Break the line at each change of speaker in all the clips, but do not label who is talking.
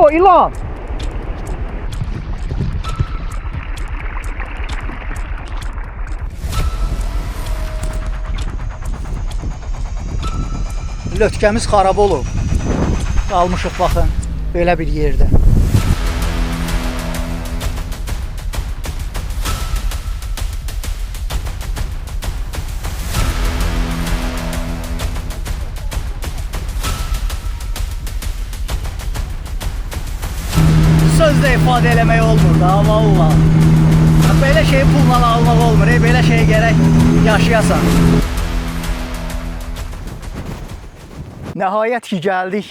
O, ilan! Lötkəmiz xarab olub. Qalmışıq baxın, belə bir yerdə. Sözlə ifadə eləmək olmur da, valla. Belə şeyi pulla almaq olmur, belə şeyə gərək yaşayasan. Nəhayət ki, gəldik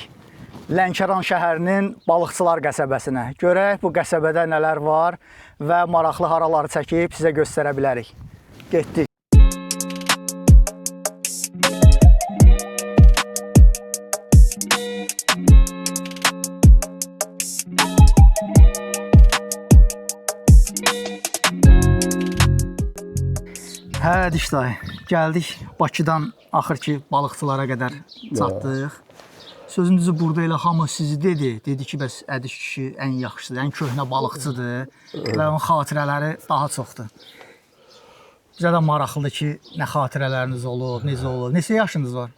Lənkəran şəhərinin Balıqçılar qəsəbəsinə. Görək bu qəsəbədə nələr var və maraqlı haraları çəkib sizə göstərə bilərik. Getdik. Hə, dişdayı, gəldik Bakıdan axır ki Balıqçılara qədər çatdıq. Sözün düzü burada elə hamı sizi dedi ki, bəs Ədiş kişi ən yaxşıdır, ən köhnə balıqçıdır və onun xatirələri daha çoxdur. Bizə də maraqlıdır ki, nə xatirələriniz olub, necə olub, neçə yaşınız var?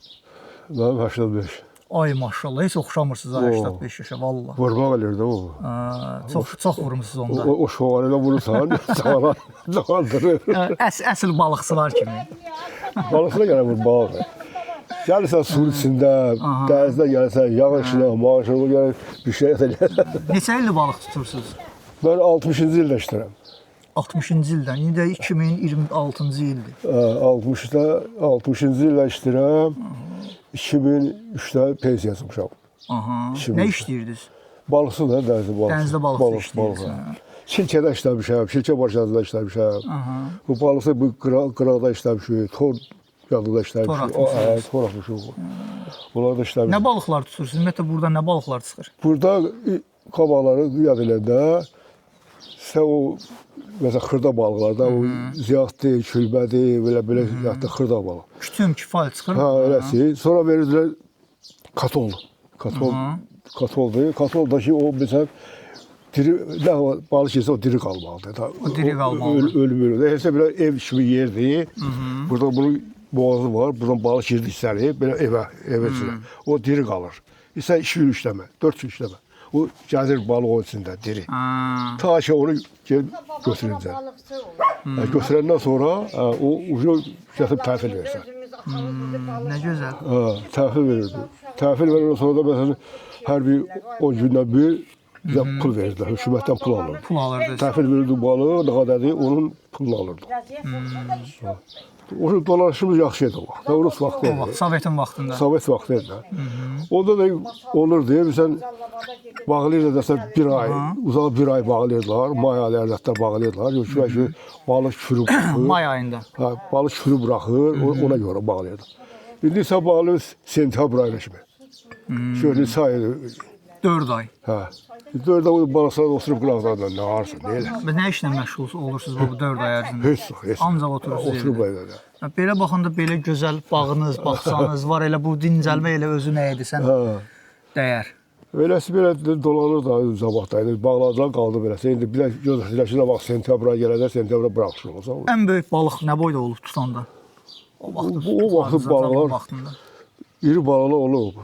Mənim 85.
Ay maşallah, heç oxşamırsınız 85 yaşa, valla.
Vurmaq elirdi o.
Çox vurmuşsunuz onda.
O şovarıyla vurursan, sağlandırır.
Əsl balıqçılar kimi.
Balıqçılar gələ vur, balıq. Gəlirsən sur içində, dənizdə gəlirsən, yağışına, maaşına gəlir, bir şey gəlir.
Neçə ildir balıq tutursunuz?
Mən 60-cı ildə işləyirəm.
60-cı ildən, indi 2026-cı ildir.
60-cı ildə işləyirəm. 2003-də pensiya çıxmışam.
Nə işləyirdiniz?
Balıqçı da, dənizdə balıqçı.
Dənizdə balıqçı işləyirsiniz.
Şirkədə işləmişəm, şirkə başlarında işləmişəm. Bu balıqçı bu qıraqda işləmişik, tor yanında işləmişik. Tor atmışıq. Bunlar da işləmişik.
Nə balıqlar tutursunuz? Ümumiyyətlə burada nə balıqlar çıxır?
Burada qabaqları yad eləndə sən o məsələn xırda balıqlarda o ziyaddır, külbədir, belə yadda xırda balıq.
Kütüm, kifayət çıxır.
Hə, eləsi. Sonra verirdilər katol. Katoldur. Katol da ki o məsələn diri nə balıq yesə o diri qalmalıdır.
O diri qalmalıdır.
Ölüm. Həsə belə ev kimi yerdir. Burada bunun boğazı var. Buradan balıq girdi hissəli, belə evə içinə. O diri qalır. İsə 2 gün işləmə, 4 gün işləmə. O gəzir balıq o içində, diri. Ta ki onu götürüncə. Götürəndən sonra o ucu gətirib təhvil versən.
Nə gözəl.
Təhvil verirdi. Təhvil verəndən sonra da məsələn hər bir 10 gündən bir bizə pul verirdilər. Hökumətdən pul alırdı.
Pul alırdı.
Təhvil verirdi balığı, nə qədərdir, onun pulunu alırdı. O dolaşımız yaxşı idi o vaxt. Rus vaxtı idi.
O vaxt, Sovetin vaxtında.
Sovet vaxtı idi. Onda da olurdu. Məsələn, bağlayırdı desən bir ay, uzağa bir ay bağlayırdılar. May aylarında hətta bağlayırdılar. Yoxsa ki, balıq kürü buraxır.
May ayında.
Hə, balıq kürü buraxır, ona görə bağlayırdı. İndi isə bağlayır sentyabr ayına kimi. Şöyle sayı
4 ay.
Hə. 4 ay balıqçılar oturub qıraqlarında nə arsa, nə elə.
Və nə işlə məşğul olursunuz bu 4 ay ərzində?
Heç.
Ancaq oturursunuz.
Oturub evdə.
Belə baxanda belə gözəl bağınız, bağçanız var. Elə bu dincəlmə elə özü nə edirsən? Dəyər.
Eləsi belə dolanır da zabaqdaydı. Bağladılar qaldı beləsə. İndi bir də gözləyirlər ki, bax sentyabra gələcək, sentyabra buraxışır olsa.
Ən böyük balıq nə boyda olub tutanda?
O vaxt balıqlar iri balıqlar olub.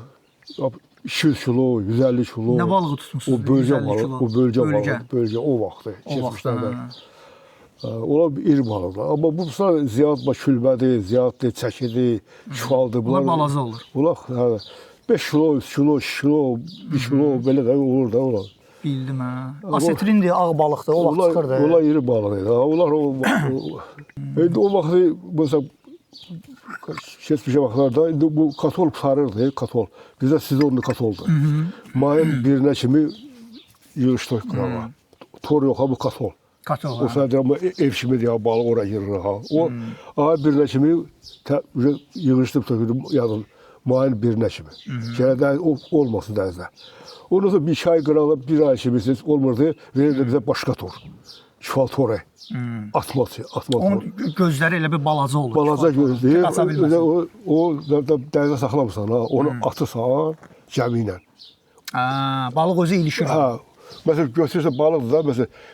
200 kilo, 150 kilo.
Nə balığı tutmusunuz?
O bölgə balığı, bölgə o vaxtı.
O vaxtda.
Onlar iri balıqlar. Amma bu ziyad külbədir, ziyaddır, çəkidir, şualdır.
Bunlar balaca olur.
Bunlar 5 kilo, 3 kilo, 2 kilo, 1 kilo belə də olur da onlar.
Bildim hə. Asetrindir, ağ balıqdır, o vaxt çıxırdı.
Onlar iri balıq idi. Onlar o vaxtı məsələn keçmişə vaxtlarda indi bu katol sarırdı, katol. Bizdə sizonlu katoldur. Mayın 1-nə kimi yığışdıq qırağa. Tor yox ha bu katol.
Katol.
O sadəcə ev kimi deyə balıq ora yığırıq ha. O ayın 1-nə kimi yığışdıq töküldüm yazın. Mayın 1-nə kimi. Gəldə olmasın dənizdə. Ondan sonra 2 ay qıraqda, 1 ay kimi olmurdu. Verirdi bizə başqa tor. Şual toru. Atması.
Onun gözləri elə bir balaca olur.
Balaca gözləyir. O dənizə saxlamırsan ha. Onu atırsan gəmi ilə.
Balıq özü ilişir.
Ha. Məsələn, götürürsən balıqdır da,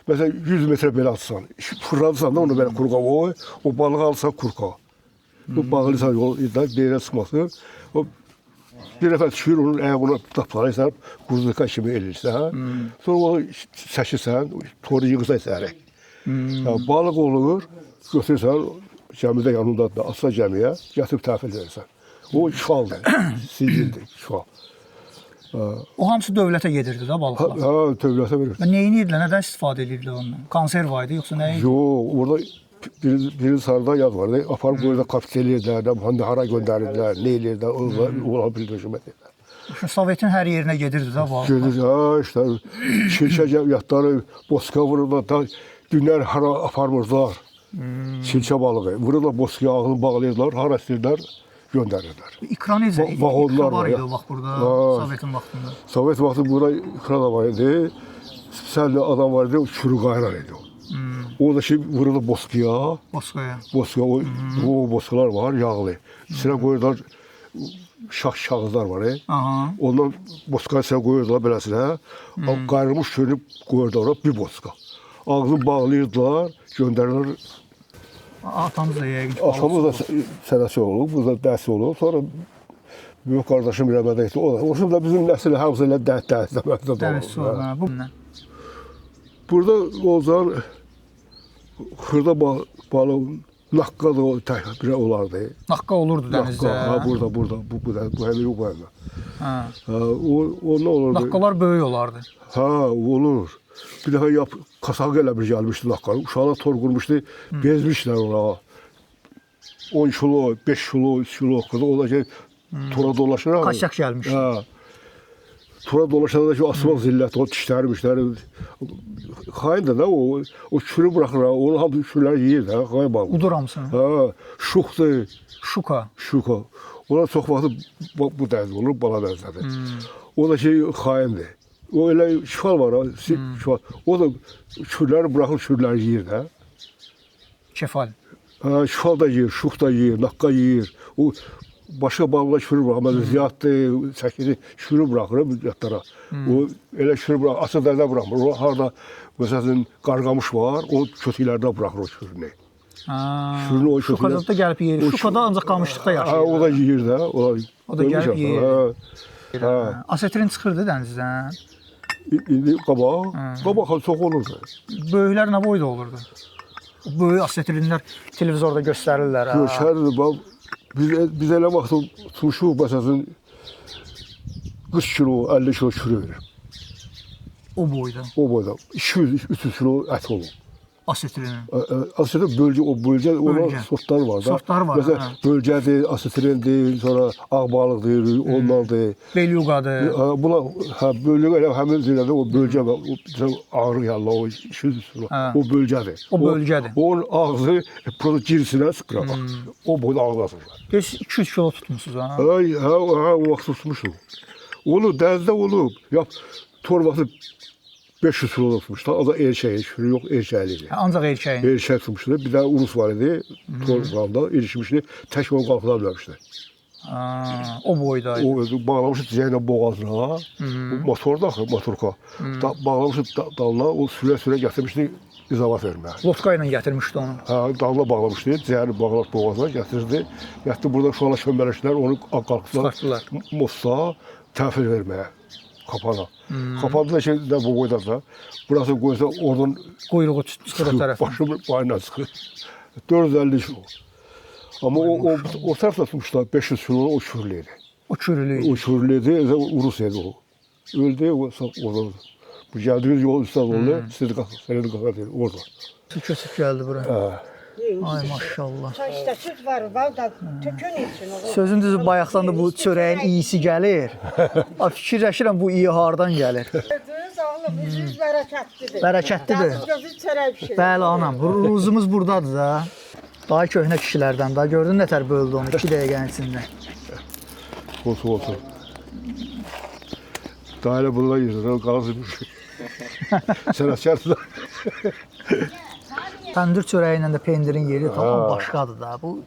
məsələn 100 metrə belə atsan, fırladırsan da onu belə kurka qoy, o balığı alsan kurka. Bu bağlıysan yol, deyirə çıxmasın. O bir dəfə düşür, onun ayağını taplarsan, qurduqa kimi elirsən. Sonra onu çəkirsən, toru yığırsan səhərə. Balıq olur, götürürsən, gəmidə yanında da atsa gəmiyə, gətirib təhvil verirsən. O şifaldır, sicildir, şifal.
O hamısı dövlətə gedirdi da balıqlar.
Ha, dövlətə verir.
Nə edirdilər, nədən istifadə edirdilər ondan? Konserva idi, yoxsa nə idi?
Yox, orada birinci sarıda yaz var. Aparıb qoyda kapital edirlər, hara göndərirdilər, nə edirlər, ola bildirmədilər.
Sovetin hər yerinə gedirdi da balıq.
Gedir, işte şirkə yatları, boska vururlar, da günlər hara aparmırlar. Şirkə balığı. Vururlar boskaya, ağını bağlayırlar, hara istəyirlər, göndərirlər.
İkra necə?
Vagonlar
var idi o vaxt burada, Sovetin vaxtında.
Sovet vaxtı burada ikra da var idi. Spesialli adam var idi, çürü qayrar idi o. O da ki vurulur boskaya.
Boskaya.
Boskaya, o boskalar var, yağlı. İçine koyurlar, şahızlar var. Ondan boskaya içine koyurlar beləsinə. Qayrılmış çürünü koyurlar bir boska. Ağzını bağlayırdılar, göndərirlər.
Atamız da yəqin ki,
atamız da sənəsi olub, bu da dərsi olub. Sonra böyük qardaşım rəhmətə etdi. O da bizim nəsil hamısı ilə
dərsi olub.
Burada olsan xırda balığı naqqa da bir olardı.
Naqqa olurdu dənizdə.
Ha, burada, bu hələ yox məndə. O nə olurdu?
Naqqalar böyük olardı.
Ha, olur. Bir dəfə kasaq elə bir gəlmişdi naqqalar. Uşaqlar tor qurmuşdu, bezmişlər ona. 10 kilo, 5 kilo, 3 kilo kadar olacak. Tora dolaşır.
Kaçak gelmiş.
Ha. Tora dolaşanda da şu asmak zillet, o dişleri. Hain de o çürü bırakır, onu hamı çürüler yiyir de. Hain balığı.
Udur hamısını.
Ha, şuxdur.
Şuka.
Ona çok vaxtı bu dərz olur, bala dərzədir. O da haindir. O elə şifal var, şifal. O da çürüləri bırakır, çürüləri yiyir de.
Kefal.
Ha, şifal da yiyir, şux da yiyir, naqqa yiyir. O başqa balıqlar çürür bırakır. Mesela ziyaddır, çəkiri çürür bırakır yatlara. O elə çürür bırakır, asıl dərdə bırakmır. O harada məsələn qarqamış var, o kötüklərdə bırakır o çürünü.
Şukada da gəlib yeyir. Şukada ancaq qamışlıqda yaşayır.
O da yeyir də.
O da gəlib yeyir. Asetrin çıxırdı dənizdən.
İndi qabaq çox olurdu.
Böyüklər nə boyda olurdu? Böyük asetrinlər televizorda göstərirlər.
Göstərirdi, bax. Biz elə vaxt tutmuşuq, məsələn, 40 kilo, 50 kilo çürü verir.
O boyda?
O boyda. 200-300 kilo ət olur.
Asetrinin?
Asetrin bölgə, o bölgə, ona sortlar var da.
Sortlar var.
Məsələn, bölgədir, asetrindir, sonra ağ balıqdır, onlardır.
Belüqadır.
Buna, bölgə elə həmin zirədə o bölgə var, o ağrı yalla, o 200 kilo, o bölgədir.
O bölgədir.
Onun ağzı, burada girisinə sıxıra bax. O boyda ağlasınlar.
200 kilo tutmuşsunuz ha?
O vaxt tutmuşum. Onu dənizdə olub, tor vaxtı 500 kilo tutmuşdu. O da erkəyi, şürü yox, erkəklidir.
Ancaq erkəyin?
Erkək tutmuşdu. Bir də Urus var idi, torqanda erişmişdi. Tək onu qalxıla bilməmişdi.
O boydaydı.
O bağlamışdı dizəylə boğazına, motorda axı, motorka. Bağlamışdı dalına, o sürə gətirmişdi izavat verməyə.
Lotka ilə gətirmişdi onu?
Dalına bağlamışdı, dizəyini bağlamışdı boğazına, gətirdi. Yətdi burada uşaqlar kömələşdilər, onu qalxdılar. Mosta təhvil verməyə. Kapana. Kapandı da ne bu boyda. Burası koysa oradan
kuyruğu çıxır o tərəfə.
Başımın boyuna çıxır. 450 kilo. Ama o tarafta tutmuşlar 500 kilo o çürülüydü.
O çürülüydü.
O çürülüydü. Rus yedi o. Öldü orada. Bu geldiğimiz yol üstad oldu. Seni de kalkar dedi orada.
Köçüb geldi buraya. Ay maşallah.
Çayda süt var, balda tükün için.
Sözün düzü bayaqdan da bu çörəyin iyisi gəlir. Fikirləşirəm bu iyi hardan gəlir.
Gördünüz oğlum, üzünüz bərəkətlidir.
Bərəkətlidir.
Gözü çörək pişirir.
Bəli anam, ruzumuz buradadır da. Daha köhnə kişilərdən daha gördün nətər böldü onu 2 dəqiqənin içində.
Olsun. Daha elə bunlar yüzündən qalızmış. Sənətkərdir.
Təndir çörəyi ilə də pendirin yeri tamam başqadır da. Bu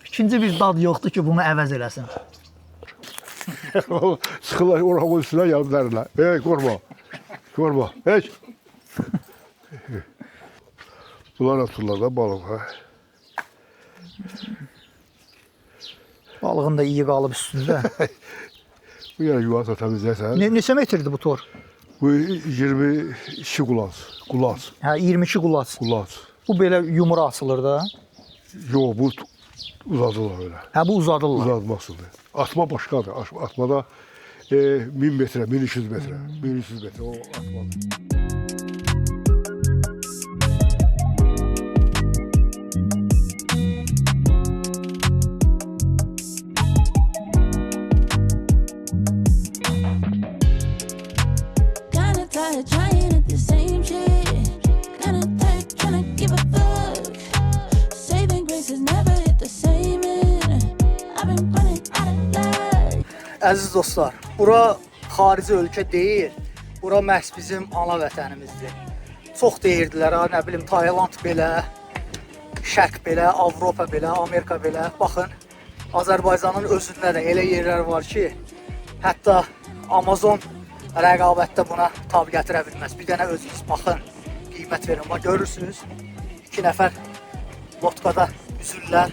ikinci bir dad yoxdur ki bunu əvəz eləsin.
Çıxırlar oranın üstünə yanlarına. Qorma. Qorma. Heç. Bunlar atırlar da balıq. Ha.
Balığın da iyi qalıb üstündə.
Bu yana yuvası təmizləsən.
Neçə metrdir bu tor?
Bu 22 qulaz. Qulaz.
Hə, 22 qulaç.
Qulaz.
Bu belə yumru açılır da.
Yox, bu uzadırlar öyle.
Hə, bu uzadırlar.
Uzatmasıdır. Atma başqadır. Atmada 1000 metre, 1200 metre. 1200 metre o atmadır.
Kinda tired trying at the same shit. Kinda tired trying to give a fuck. Saving grace has never hit the same end. I've been running out of luck.
Əziz dostlar, bura xarici ölkə deyil. Bura məhz bizim ana vətənimizdir. Çox deyirdilər, ha, nə bilim Tayland belə, Şərq belə, Avropa belə, Amerika belə. Baxın, Azərbaycanın özündə də elə yerlər var ki, hətta Amazon rəqabətdə buna tab gətirə bilməz. Bir dənə özünüz baxın, qiymət verin. Bax, görürsünüz, 2 nəfər lotkada üzürlər,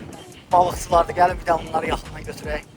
balıqçılardır. Gəlin bir də onları yaxından götürək.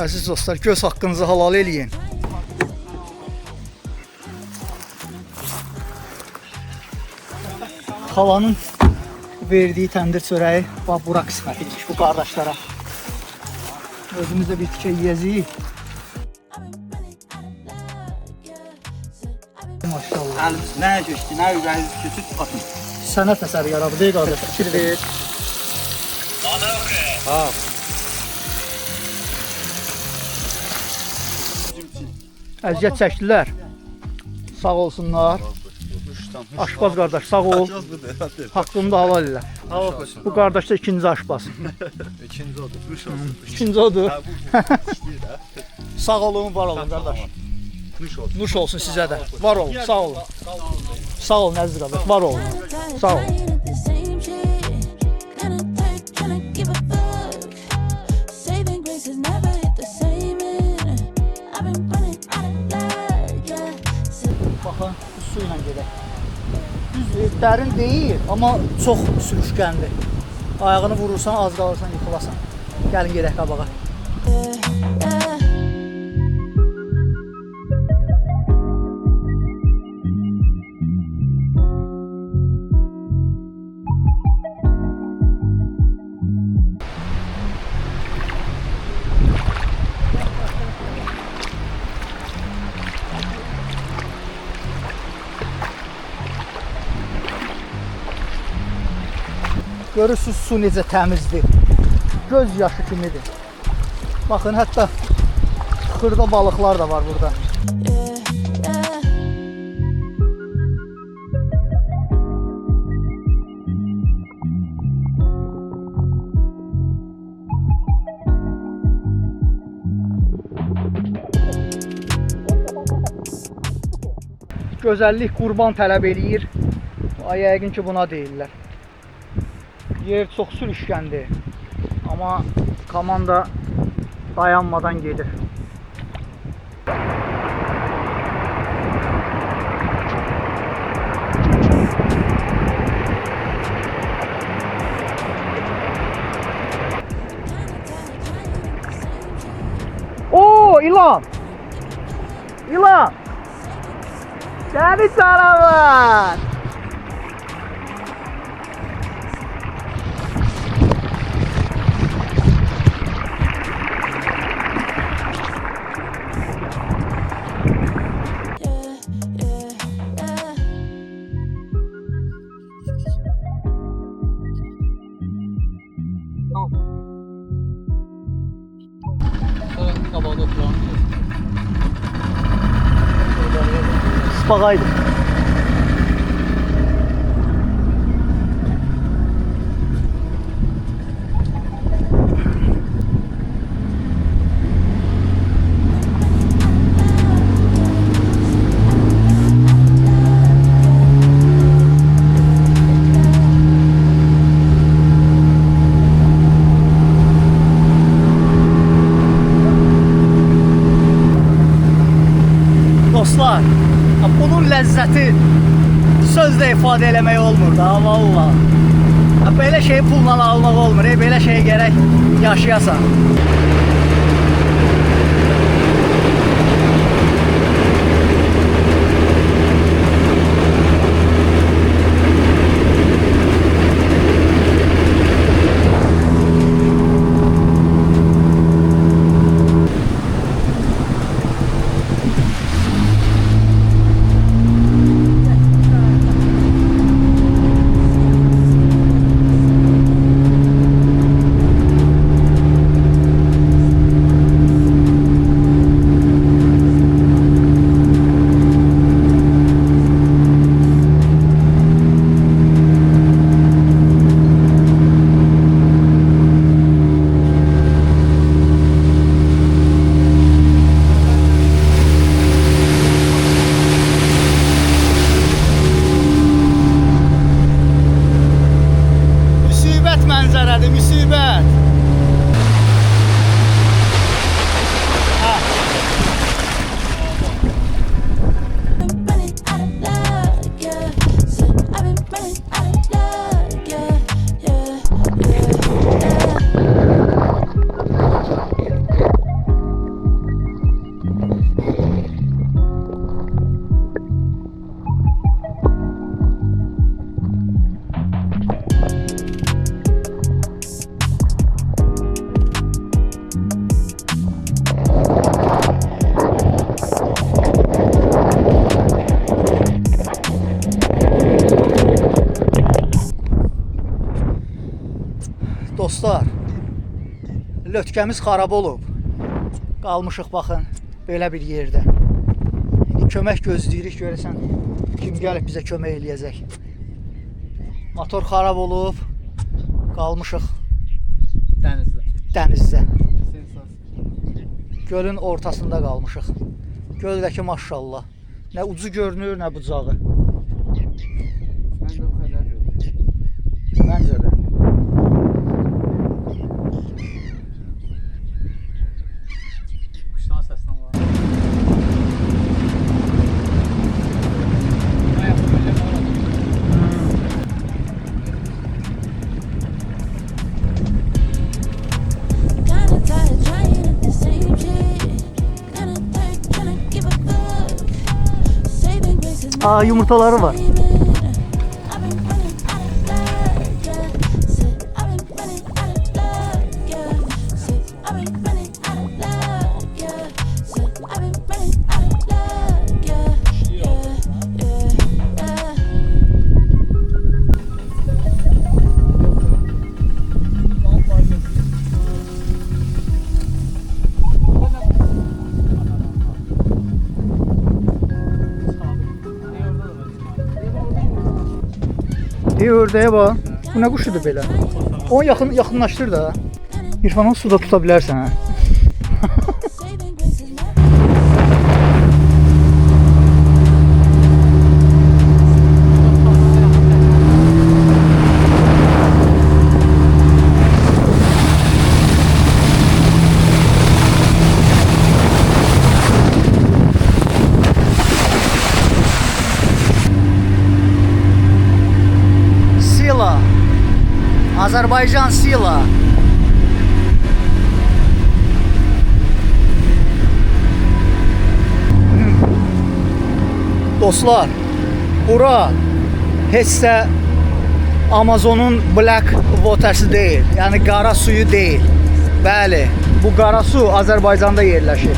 Əziz dostlar, göz haqqınızı halal eləyin. Havanın verdiyi təndir çörəyi bax bura qismət imiş bu qardaşlara. Özümüz də bir tikə yeyəcəyik. Maşallah.
Əlimiz nə keçdi, nə ürəyimiz keçib atın.
Sənət əsəri yaradı, qardaş. Fikir ver.
Ha.
Əziyyət çəkdilər. Sağ olsunlar. Aşpaz qardaş, sağ ol. Haqqını da halal elə. Bu qardaş da ikinci aşpaz.
İkinci odur. Nuş olsun.
İkinci odur. Sağ olun, var olun qardaş.
Nuş olsun.
Nuş olsun sizə də. Var olun, sağ olun. Sağ olun əziz qardaş, var olun. Sağ olun. Baxın, su ilə gedək. Düz dərin deyil, amma çox sürüşkəndir. Ayağını vurursan, az qalırsan, yıxılasan. Gəlin gedək qabağa. Görürsünüz su necə təmizdir. Göz yaşı kimidir. Baxın, hətta xırda balıqlar da var burada. Gözəllik qurban tələb eləyir. Yəqin ki, buna deyirlər. Yer çox sürüşkəndir. Amma komanda dayanmadan gedir. Oo, ilan! İlan! Səni canavar! baxaydı. Dostlar, bunun ləzzəti sözlə ifadə eləmək olmur da, valla. Belə şeyi pulla almaq olmur, belə şeyə gərək yaşayasan. Mənzərədir, müsibət.
Been running out of luck, yeah. Said I've been running out of luck, yeah, yeah,
Dostlar, lötkəmiz xarab olub. Qalmışıq baxın belə bir yerdə. İndi kömək gözləyirik, görəsən kim gəlib bizə kömək eləyəcək. Motor xarab olub. Qalmışıq dənizdə. Gölün ortasında qalmışıq. Göldəki maşallah. Nə ucu görünür, nə bucağı. Məncə də.
Kinda tired trying at the same shit. Kinda tired trying to give a fuck. Saving grace is
Aa, yumurtaları var.
I've been running out of luck, yeah. Said I've been running out of luck, yeah. Said I've been running out of luck, yeah. Said I've been running out of luck, yeah, yeah, yeah, yeah.
Ördəyə bax. Bu nə quşudur belə? Onu yaxınlaşdır da. İrfan, onu suda tuta bilərsən, hə?
Saving grace is never
Sila. Azərbaycan Sila. Dostlar, bura heç də Amazonun Black Water'sı deyil. Yəni qara suyu deyil. Bəli, bu qara su Azərbaycanda yerləşir.